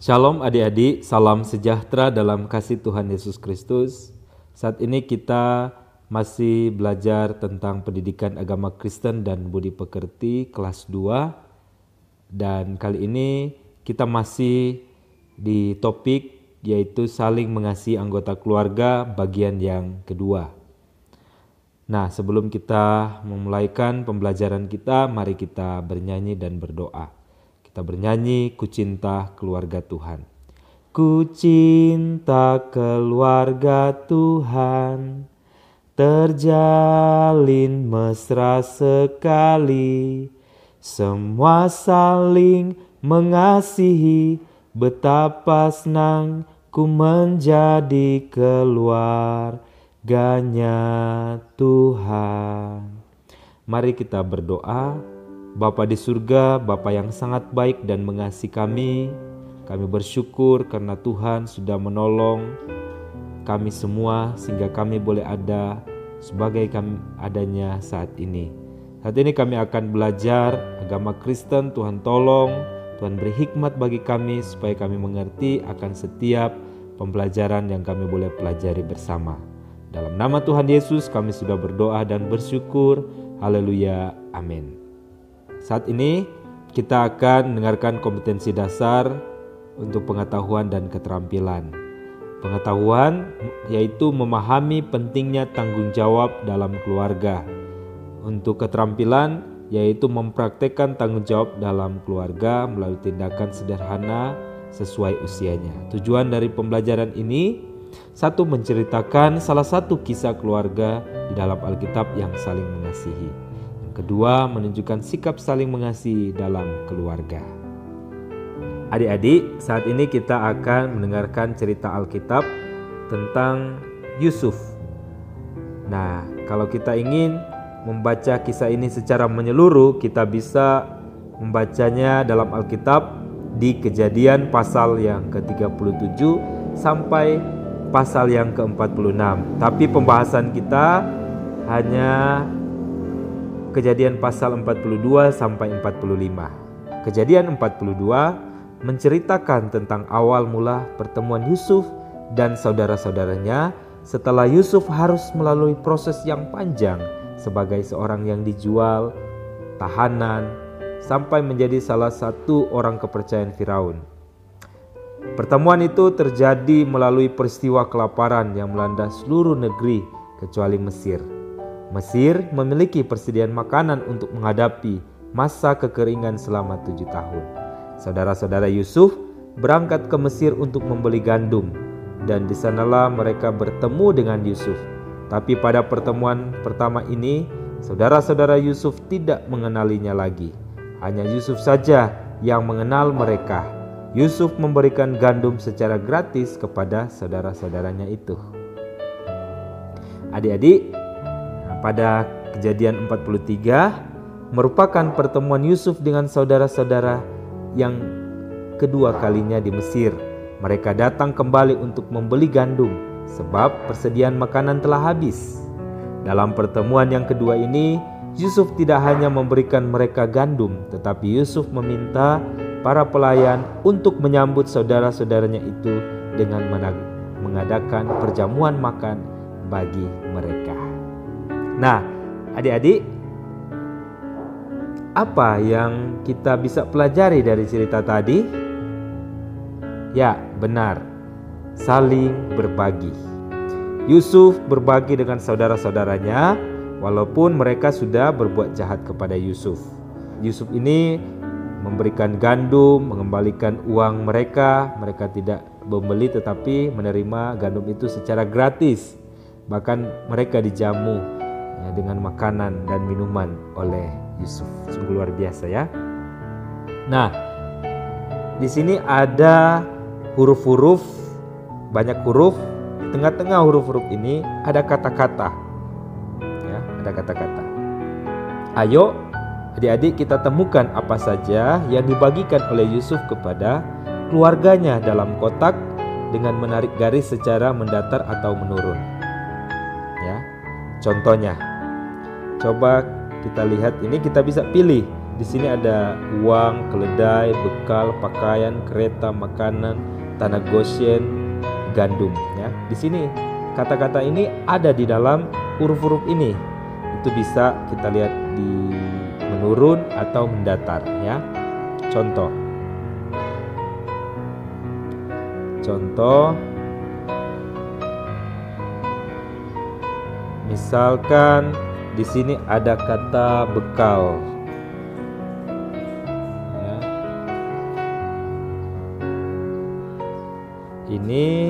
Shalom adik-adik, salam sejahtera dalam kasih Tuhan Yesus Kristus. Saat ini kita masih belajar tentang pendidikan agama Kristen dan budi pekerti kelas 2. Dan kali ini kita masih di topik yaitu saling mengasihi anggota keluarga bagian yang kedua. Nah, sebelum kita memulaikan pembelajaran kita, mari kita bernyanyi dan berdoa. Kita bernyanyi, Ku Cinta Keluarga Tuhan. Ku cinta keluarga Tuhan, terjalin mesra sekali. Semua saling mengasihi, betapa senang ku menjadi keluarganya Tuhan. Mari kita berdoa. Bapa di surga, Bapa yang sangat baik dan mengasihi kami bersyukur karena Tuhan sudah menolong kami semua sehingga kami boleh ada sebagai kami adanya saat ini. Saat ini kami akan belajar agama Kristen. Tuhan tolong, Tuhan beri hikmat bagi kami supaya kami mengerti akan setiap pembelajaran yang kami boleh pelajari bersama. Dalam nama Tuhan Yesus kami sudah berdoa dan bersyukur. Haleluya, amin. Saat ini kita akan mendengarkan kompetensi dasar untuk pengetahuan dan keterampilan. Pengetahuan yaitu memahami pentingnya tanggung jawab dalam keluarga. Untuk keterampilan yaitu mempraktekkan tanggung jawab dalam keluarga melalui tindakan sederhana sesuai usianya. Tujuan dari pembelajaran ini, satu, menceritakan salah satu kisah keluarga di dalam Alkitab yang saling mengasihi. Kedua, menunjukkan sikap saling mengasihi dalam keluarga. Adik-adik, saat ini kita akan mendengarkan cerita Alkitab tentang Yusuf. Nah, kalau kita ingin membaca kisah ini secara menyeluruh, kita bisa membacanya dalam Alkitab di Kejadian pasal yang ke-37 sampai pasal yang ke-46. Tapi pembahasan kita hanya Kejadian pasal 42 sampai 45. Kejadian 42 menceritakan tentang awal mula pertemuan Yusuf dan saudara-saudaranya setelah Yusuf harus melalui proses yang panjang sebagai seorang yang dijual, tahanan, sampai menjadi salah satu orang kepercayaan Firaun. Pertemuan itu terjadi melalui peristiwa kelaparan yang melanda seluruh negeri kecuali Mesir. Mesir memiliki persediaan makanan untuk menghadapi masa kekeringan selama 7 tahun. Saudara-saudara Yusuf berangkat ke Mesir untuk membeli gandum, dan di sanalah mereka bertemu dengan Yusuf. Tapi pada pertemuan pertama ini, saudara-saudara Yusuf tidak mengenalinya lagi. Hanya Yusuf saja yang mengenal mereka. Yusuf memberikan gandum secara gratis kepada saudara-saudaranya itu. Adik-adik, pada Kejadian 43 merupakan pertemuan Yusuf dengan saudara-saudara yang kedua kalinya di Mesir. Mereka datang kembali untuk membeli gandum sebab persediaan makanan telah habis. Dalam pertemuan yang kedua ini, Yusuf tidak hanya memberikan mereka gandum, tetapi Yusuf meminta para pelayan untuk menyambut saudara-saudaranya itu dengan mengadakan perjamuan makan bagi mereka. Nah, adik-adik, apa yang kita bisa pelajari dari cerita tadi? Ya, benar, saling berbagi. Yusuf berbagi dengan saudara-saudaranya walaupun mereka sudah berbuat jahat kepada Yusuf. Yusuf ini memberikan gandum, mengembalikan uang mereka. Mereka tidak membeli tetapi menerima gandum itu secara gratis. Bahkan mereka dijamu dengan makanan dan minuman oleh Yusuf. Sungguh luar biasa ya. Nah, di sini ada huruf-huruf, banyak huruf. Di tengah-tengah huruf-huruf ini ada kata-kata. Ya, ada kata-kata. Ayo, adik-adik, kita temukan apa saja yang dibagikan oleh Yusuf kepada keluarganya dalam kotak dengan menarik garis secara mendatar atau menurun. Ya, contohnya. Coba kita lihat ini, kita bisa pilih Di sini ada uang, keledai, bekal, pakaian, kereta, makanan, tanah Goshen, gandum. Ya, di sini kata-kata ini ada di dalam huruf-huruf ini. Itu bisa kita lihat di menurun atau mendatar. Ya, contoh. Misalkan di sini ada kata bekal. Ya. Ini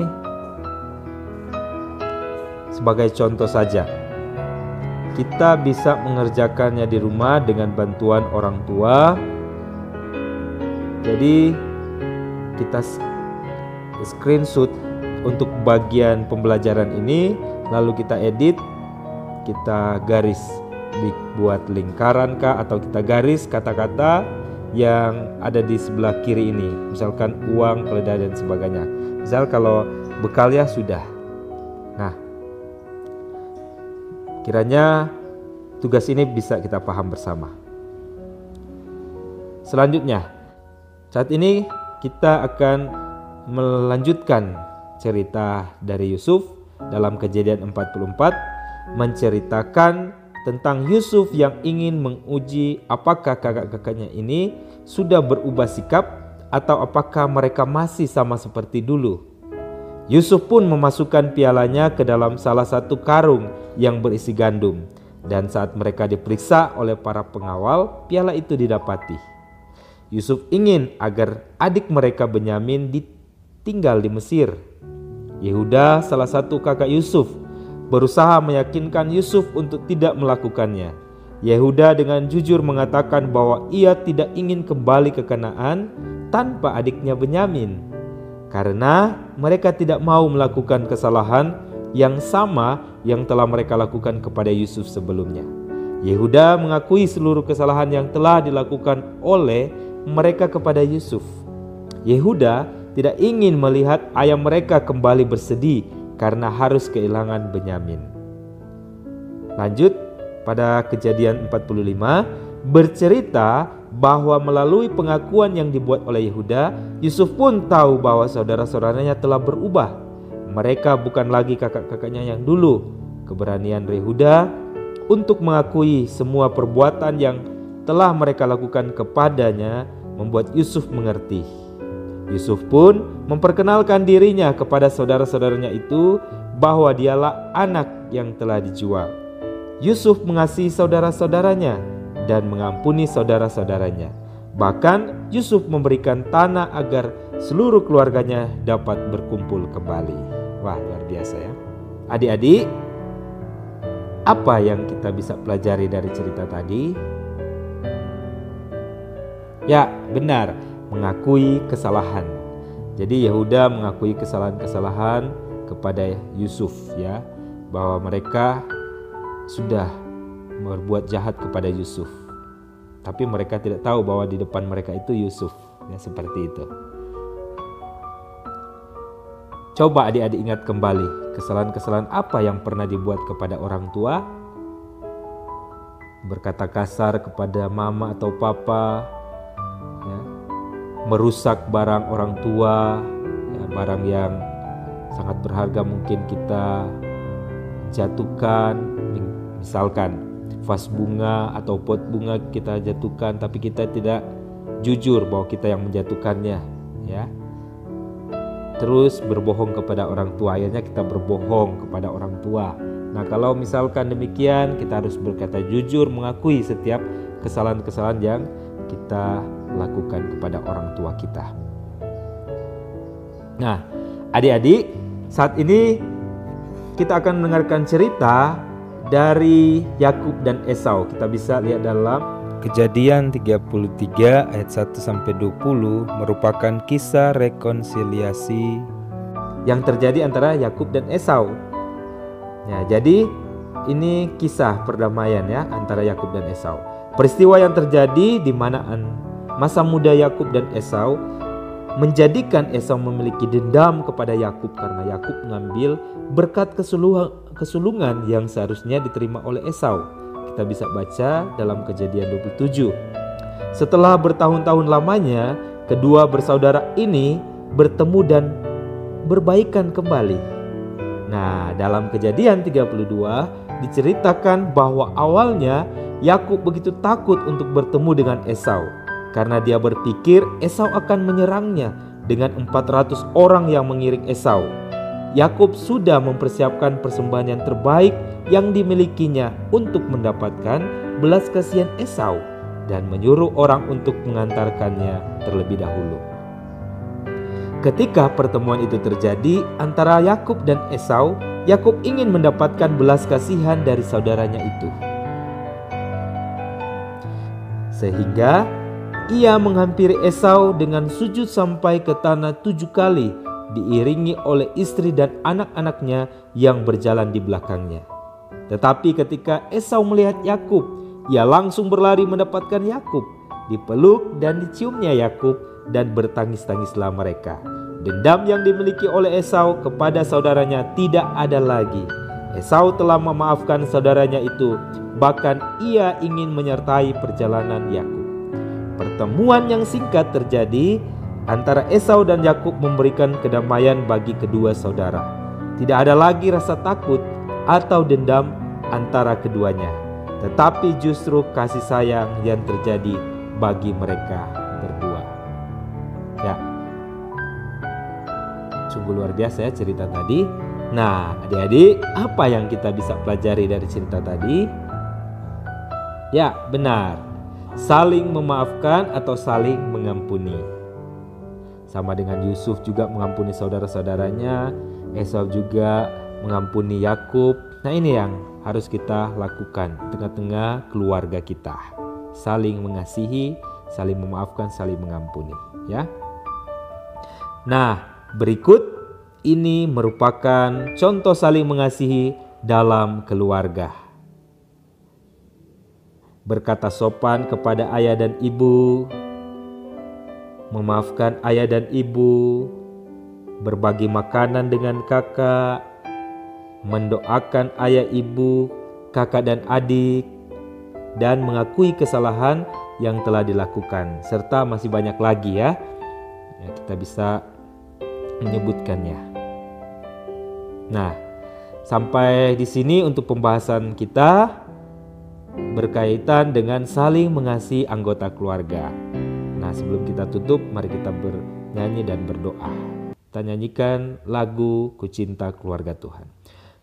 sebagai contoh saja. Kita bisa mengerjakannya di rumah dengan bantuan orang tua. Jadi kita screenshot untuk bagian pembelajaran ini, lalu kita edit, kita garis, buat lingkaran kah, atau kita garis kata-kata yang ada di sebelah kiri ini, misalkan uang, keledai dan sebagainya. Misal kalau bekal ya sudah. Nah, kiranya tugas ini bisa kita paham bersama. Selanjutnya, saat ini kita akan melanjutkan cerita dari Yusuf dalam Kejadian 44, menceritakan tentang Yusuf yang ingin menguji apakah kakak-kakaknya ini sudah berubah sikap atau apakah mereka masih sama seperti dulu. Yusuf pun memasukkan pialanya ke dalam salah satu karung yang berisi gandum, dan saat mereka diperiksa oleh para pengawal, piala itu didapati. Yusuf ingin agar adik mereka Benyamin tinggal di Mesir. Yehuda, salah satu kakak Yusuf, berusaha meyakinkan Yusuf untuk tidak melakukannya. Yehuda dengan jujur mengatakan bahwa ia tidak ingin kembali ke Kanaan tanpa adiknya Benyamin, karena mereka tidak mau melakukan kesalahan yang sama yang telah mereka lakukan kepada Yusuf sebelumnya. Yehuda mengakui seluruh kesalahan yang telah dilakukan oleh mereka kepada Yusuf. Yehuda tidak ingin melihat ayah mereka kembali bersedih karena harus kehilangan Benyamin. Lanjut pada Kejadian 45 bercerita bahwa melalui pengakuan yang dibuat oleh Yehuda, Yusuf pun tahu bahwa saudara-saudaranya telah berubah. Mereka bukan lagi kakak-kakaknya yang dulu. Keberanian Yehuda untuk mengakui semua perbuatan yang telah mereka lakukan kepadanya membuat Yusuf mengerti. Yusuf pun memperkenalkan dirinya kepada saudara-saudaranya itu bahwa dialah anak yang telah dijual. Yusuf mengasihi saudara-saudaranya dan mengampuni saudara-saudaranya. Bahkan Yusuf memberikan tanah agar seluruh keluarganya dapat berkumpul kembali. Wah, luar biasa ya. Adik-adik, apa yang kita bisa pelajari dari cerita tadi? Ya, benar, mengakui kesalahan. Jadi Yehuda mengakui kesalahan-kesalahan kepada Yusuf ya, bahwa mereka sudah berbuat jahat kepada Yusuf. Tapi mereka tidak tahu bahwa di depan mereka itu Yusuf, ya seperti itu. Coba adik-adik ingat kembali kesalahan-kesalahan apa yang pernah dibuat kepada orang tua? Berkata kasar kepada mama atau papa, ya. Merusak barang orang tua, ya, barang yang sangat berharga mungkin kita jatuhkan, misalkan vas bunga atau pot bunga kita jatuhkan, tapi kita tidak jujur bahwa kita yang menjatuhkannya, ya. Terus berbohong kepada orang tua, akhirnya kita berbohong kepada orang tua. Nah, kalau misalkan demikian, kita harus berkata jujur, mengakui setiap kesalahan-kesalahan yang kita lakukan kepada orang tua kita. Nah, adik-adik, saat ini kita akan mendengarkan cerita dari Yakub dan Esau. Kita bisa lihat dalam Kejadian 33 ayat 1-20 merupakan kisah rekonsiliasi yang terjadi antara Yakub dan Esau. Ya, jadi ini kisah perdamaian ya antara Yakub dan Esau. Peristiwa yang terjadi di mana masa muda Yakub dan Esau menjadikan Esau memiliki dendam kepada Yakub karena Yakub mengambil berkat kesulungan yang seharusnya diterima oleh Esau. Kita bisa baca dalam Kejadian 27. Setelah bertahun-tahun lamanya, kedua bersaudara ini bertemu dan berbaikan kembali. Nah, dalam Kejadian 32 diceritakan bahwa awalnya Yakub begitu takut untuk bertemu dengan Esau karena dia berpikir Esau akan menyerangnya dengan 400 orang yang mengiring Esau. Yakub sudah mempersiapkan persembahan yang terbaik yang dimilikinya untuk mendapatkan belas kasihan Esau dan menyuruh orang untuk mengantarkannya terlebih dahulu. Ketika pertemuan itu terjadi antara Yakub dan Esau, Yakub ingin mendapatkan belas kasihan dari saudaranya itu. Sehingga ia menghampiri Esau dengan sujud sampai ke tanah 7 kali, diiringi oleh istri dan anak-anaknya yang berjalan di belakangnya. Tetapi ketika Esau melihat Yakub, ia langsung berlari mendapatkan Yakub. Dipeluk dan diciumnya Yakub dan bertangis-tangislah mereka. Dendam yang dimiliki oleh Esau kepada saudaranya tidak ada lagi. Esau telah memaafkan saudaranya itu, bahkan ia ingin menyertai perjalanan Yakub. Pertemuan yang singkat terjadi antara Esau dan Yakub memberikan kedamaian bagi kedua saudara. Tidak ada lagi rasa takut atau dendam antara keduanya, tetapi justru kasih sayang yang terjadi bagi mereka berdua. Ya, sungguh luar biasa ya cerita tadi. Nah, adik-adik, apa yang kita bisa pelajari dari cerita tadi? Ya, benar. Saling memaafkan atau saling mengampuni. Sama dengan Yusuf juga mengampuni saudara-saudaranya, Esau juga mengampuni Yakub. Nah, ini yang harus kita lakukan di tengah-tengah keluarga kita. Saling mengasihi, saling memaafkan, saling mengampuni, ya. Nah, berikut ini merupakan contoh saling mengasihi dalam keluarga. Berkata sopan kepada ayah dan ibu, memaafkan ayah dan ibu, berbagi makanan dengan kakak, mendoakan ayah ibu, kakak dan adik, dan mengakui kesalahan yang telah dilakukan. Serta masih banyak lagi ya, kita bisa menyebutkannya. Nah, sampai di sini untuk pembahasan kita berkaitan dengan saling mengasihi anggota keluarga. Nah, sebelum kita tutup, mari kita bernyanyi dan berdoa. Kita nyanyikan lagu Ku Cinta Keluarga Tuhan.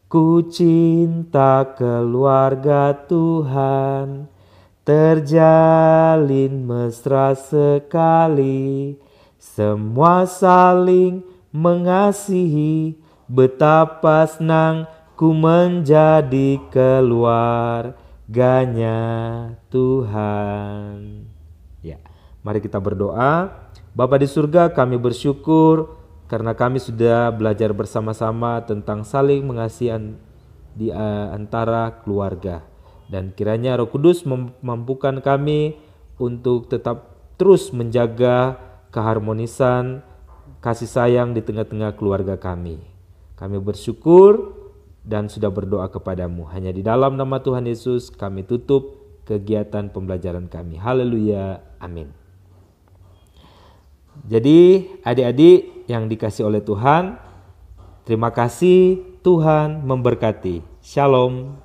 Ku cinta keluarga Tuhan, terjalin mesra sekali, semua saling mengasihi, betapa senang ku menjadi keluarganya Tuhan. Ya, mari kita berdoa. Bapa di surga, kami bersyukur karena kami sudah belajar bersama-sama tentang saling mengasihi di antara keluarga. Dan kiranya Roh Kudus memampukan kami untuk tetap terus menjaga keharmonisan kasih sayang di tengah-tengah keluarga kami. Kami bersyukur dan sudah berdoa kepadamu. Hanya di dalam nama Tuhan Yesus kami tutup kegiatan pembelajaran kami. Haleluya. Amin. Jadi adik-adik yang dikasihi oleh Tuhan, terima kasih, Tuhan memberkati. Shalom.